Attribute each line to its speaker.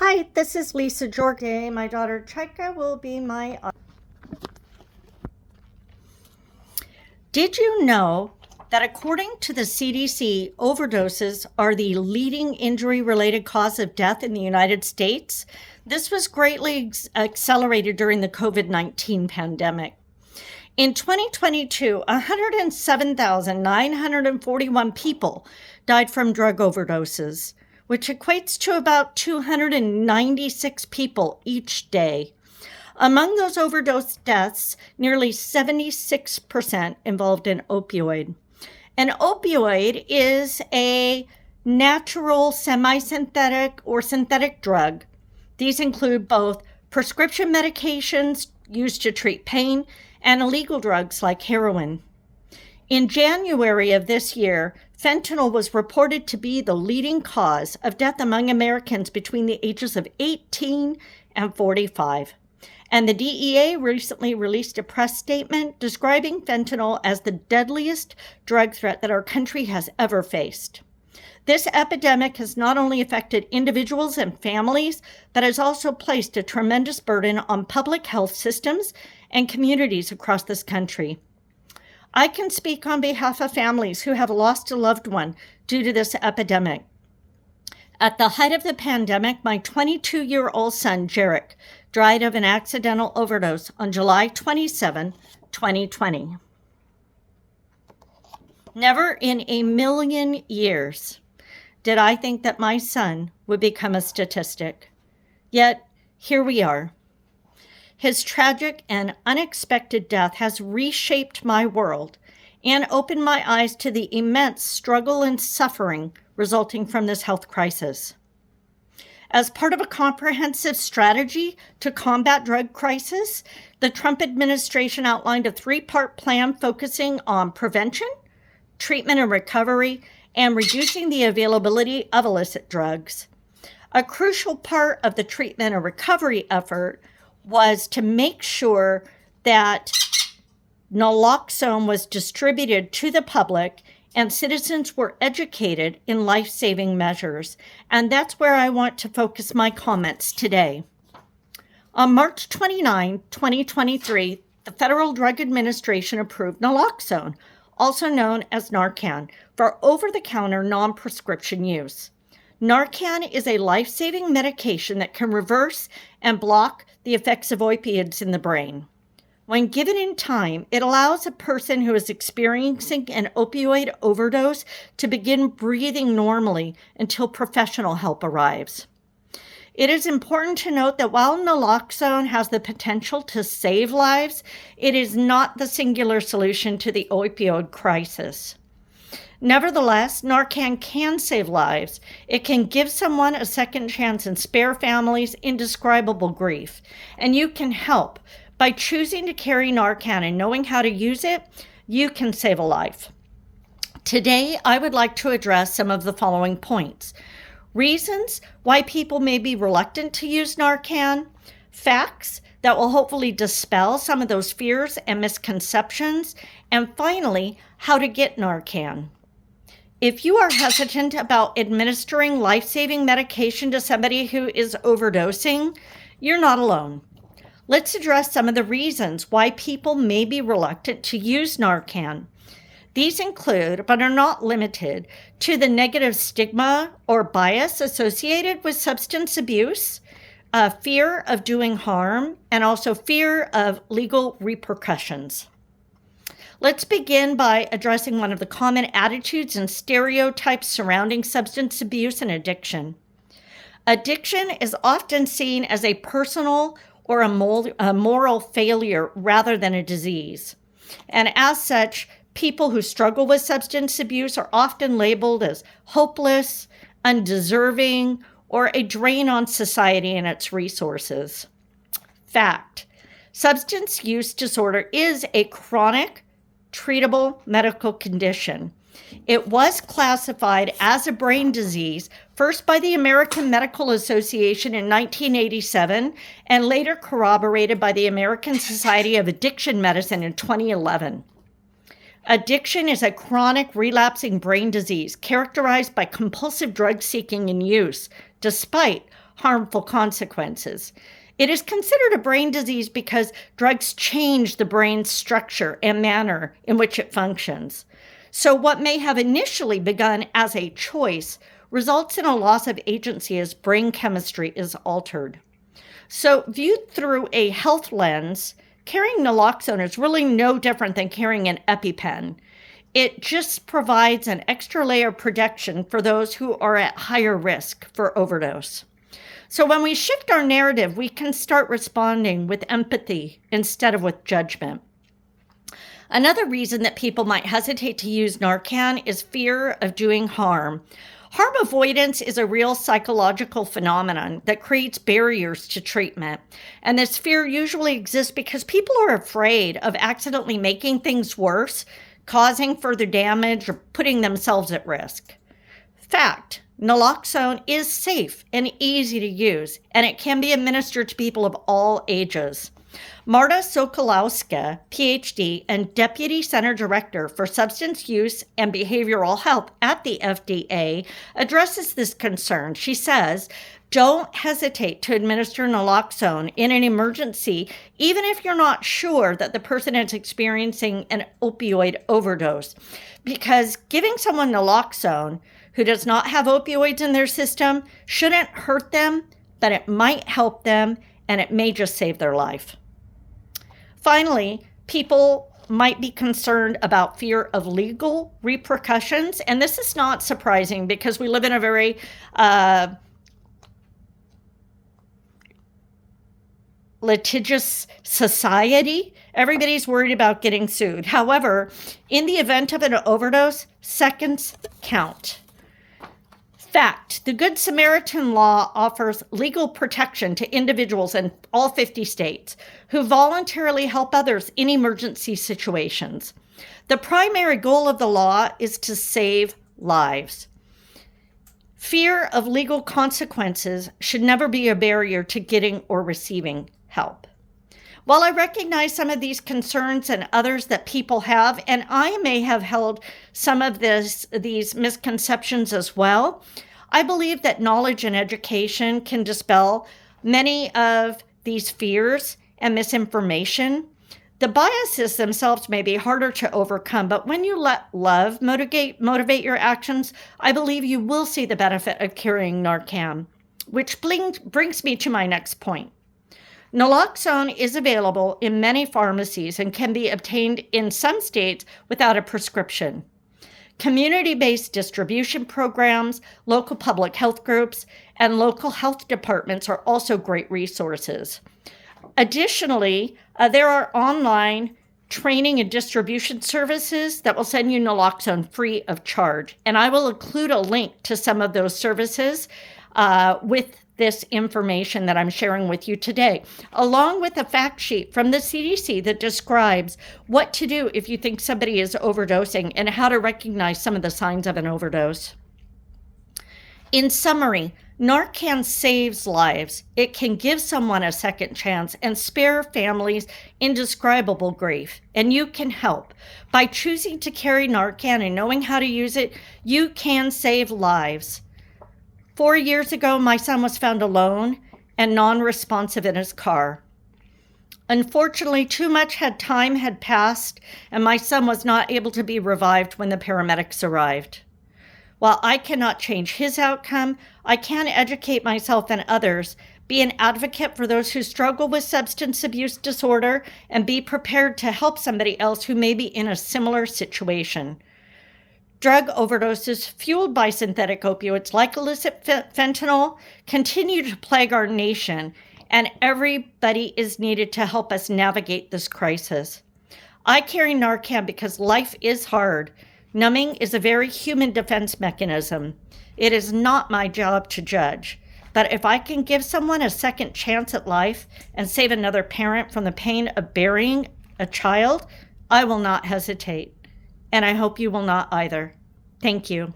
Speaker 1: Hi, this is Lisa Jorge. My daughter Chika will be my. Did you know that according to the CDC, overdoses are the leading injury-related cause of death in the United States? This was greatly accelerated during the COVID-19 pandemic. In 2022, 107,941 people died from drug overdoses, which equates to about 296 people each day. Among those overdose deaths, nearly 76% involved an opioid. An opioid is a natural, semi-synthetic, or synthetic drug. These include both prescription medications used to treat pain and illegal drugs like heroin. In January of this year, fentanyl was reported to be the leading cause of death among Americans between the ages of 18 and 45. And the DEA recently released a press statement describing fentanyl as the deadliest drug threat that our country has ever faced. This epidemic has not only affected individuals and families, but has also placed a tremendous burden on public health systems and communities across this country. I can speak on behalf of families who have lost a loved one due to this epidemic. At the height of the pandemic, my 22-year-old son, Jarek, died of an accidental overdose on July 27, 2020. Never in a million years did I think that my son would become a statistic. Yet, here we are. His tragic and unexpected death has reshaped my world and opened my eyes to the immense struggle and suffering resulting from this health crisis. As part of a comprehensive strategy to combat drug crisis, the Trump administration outlined a three-part plan focusing on prevention, treatment and recovery, and reducing the availability of illicit drugs. A crucial part of the treatment and recovery effort was to make sure that naloxone was distributed to the public and citizens were educated in life-saving measures. And that's where I want to focus my comments today. On March 29, 2023, the Federal Drug Administration approved naloxone, also known as Narcan, for over-the-counter non-prescription use. Narcan is a life-saving medication that can reverse and block the effects of opioids in the brain. When given in time, it allows a person who is experiencing an opioid overdose to begin breathing normally until professional help arrives. It is important to note that while naloxone has the potential to save lives, it is not the singular solution to the opioid crisis. Nevertheless, Narcan can save lives. It can give someone a second chance and spare families indescribable grief. And you can help. By choosing to carry Narcan and knowing how to use it, you can save a life. Today, I would like to address some of the following points. Reasons why people may be reluctant to use Narcan, facts that will hopefully dispel some of those fears and misconceptions, and finally, how to get Narcan. If you are hesitant about administering life-saving medication to somebody who is overdosing, you're not alone. Let's address some of the reasons why people may be reluctant to use Narcan. These include, but are not limited to, the negative stigma or bias associated with substance abuse, fear of doing harm, and also fear of legal repercussions. Let's begin by addressing one of the common attitudes and stereotypes surrounding substance abuse and addiction. Addiction is often seen as a personal or a moral failure rather than a disease. And as such, people who struggle with substance abuse are often labeled as hopeless, undeserving, or a drain on society and its resources. Fact: substance use disorder is a chronic, treatable medical condition. It was classified as a brain disease first by the American Medical Association in 1987 and later corroborated by the American Society of Addiction Medicine in 2011. Addiction is a chronic relapsing brain disease characterized by compulsive drug seeking and use, despite harmful consequences. It is considered a brain disease because drugs change the brain's structure and manner in which it functions. So what may have initially begun as a choice results in a loss of agency as brain chemistry is altered. So viewed through a health lens, carrying naloxone is really no different than carrying an EpiPen. It just provides an extra layer of protection for those who are at higher risk for overdose. So when we shift our narrative, we can start responding with empathy instead of with judgment. Another reason that people might hesitate to use Narcan is fear of doing harm. Harm avoidance is a real psychological phenomenon that creates barriers to treatment. And this fear usually exists because people are afraid of accidentally making things worse, causing further damage, or putting themselves at risk. Fact, naloxone is safe and easy to use, and it can be administered to people of all ages. Marta Sokolowska, PhD and Deputy Center Director for Substance Use and Behavioral Health at the FDA, addresses this concern. She says, don't hesitate to administer naloxone in an emergency, even if you're not sure that the person is experiencing an opioid overdose, because giving someone naloxone who does not have opioids in their system shouldn't hurt them, but it might help them, and it may just save their life. Finally, people might be concerned about fear of legal repercussions, and this is not surprising because we live in a very litigious society. Everybody's worried about getting sued. However, in the event of an overdose, seconds count. Fact, the Good Samaritan law offers legal protection to individuals in all 50 states who voluntarily help others in emergency situations. The primary goal of the law is to save lives. Fear of legal consequences should never be a barrier to getting or receiving help. While I recognize some of these concerns and others that people have, and I may have held some of these misconceptions as well, I believe that knowledge and education can dispel many of these fears and misinformation. The biases themselves may be harder to overcome, but when you let love motivate your actions, I believe you will see the benefit of carrying Narcan, which brings me to my next point. Naloxone is available in many pharmacies and can be obtained in some states without a prescription. Community-based distribution programs, local public health groups, and local health departments are also great resources. Additionally, there are online training and distribution services that will send you naloxone free of charge. And I will include a link to some of those services with this information that I'm sharing with you today, along with a fact sheet from the CDC that describes what to do if you think somebody is overdosing and how to recognize some of the signs of an overdose. In summary, Narcan saves lives. It can give someone a second chance and spare families indescribable grief. And you can help. By choosing to carry Narcan and knowing how to use it, you can save lives. 4 years ago, my son was found alone and non-responsive in his car. Unfortunately, too much time had passed, and my son was not able to be revived when the paramedics arrived. While I cannot change his outcome, I can educate myself and others, be an advocate for those who struggle with substance abuse disorder, and be prepared to help somebody else who may be in a similar situation. Drug overdoses fueled by synthetic opioids like illicit fentanyl continue to plague our nation, and everybody is needed to help us navigate this crisis. I carry Narcan because life is hard. Numbing is a very human defense mechanism. It is not my job to judge, but if I can give someone a second chance at life and save another parent from the pain of burying a child, I will not hesitate. And I hope you will not either. Thank you.